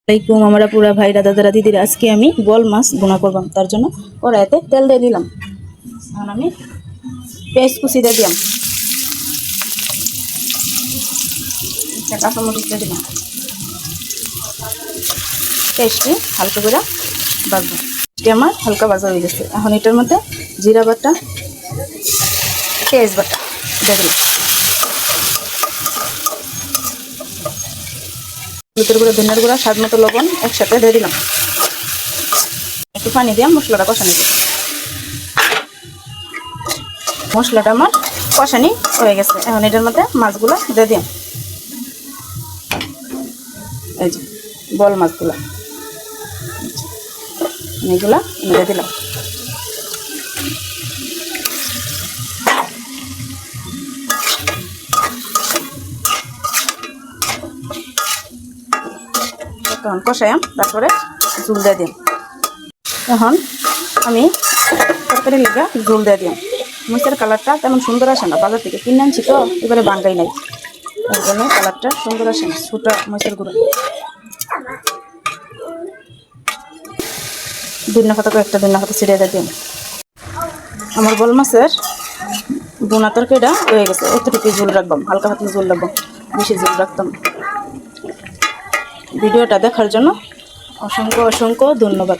আসসালামাইকুম আমরা পুরা ভাইরা দাদারা দিদিরা আজকে আমি বল মাছ বোনা করবাম তার জন্য কড়াইতে তেল দিয়ে দিলাম। এখন আমি পেঁয়াজ কুচি দিয়ে দিলাম, কাঁচামরিচ দিয়ে দিলাম। পেঁয়াজটি হালকা করে ভাজবো। পেঁয়াজটি আমার হালকা ভাজা হয়ে গেছে। এখন এটার মধ্যে জিরা বাটা, পেঁয়াজ বাটা দিয়ে দিলাম, হলুদের গুঁড়া, ধনিয়ার গুঁড়া, স্বাদ মতো লবণ একসাথে দিয়ে দিলাম। একটু পানি দিয়ে মশলাটা কষানি দিই। মশলাটা আমার কষানি হয়ে গেছে। এখন এটার মধ্যে মাছগুলো দিয়ে দিলাম। এই যে বল মাছগুলো এগুলা দিয়ে দিলাম। তখন কষায়াম, তারপরে ঝুল দিয়ে দিলাম। এখন আমি তরকারি লেগে ঝুল দিয়ে দিলাম। মরিচের কালারটা তেমন সুন্দর আসে না, বাজার থেকে কিনে আনছি তো এবারে বাঙ্গাই নাই, তার জন্য কালারটা সুন্দর আসে না। ছোটা মরিচের গুঁড়ো ধনিয়া পাতা, কয়েকটা ধনিয়া পাতা ছিঁড়ে দিয়ে দিলাম। আমার বল মাছের বোনা তরকারিটা হয়ে গেছে। এতটুকু ঝোল রাখবাম, হালকা পাতলা ঝোল রাখবাম, বেশি ঝোল রাখতাম। ভিডিওটা দেখার জন্য অসংখ্য অসংখ্য ধন্যবাদ।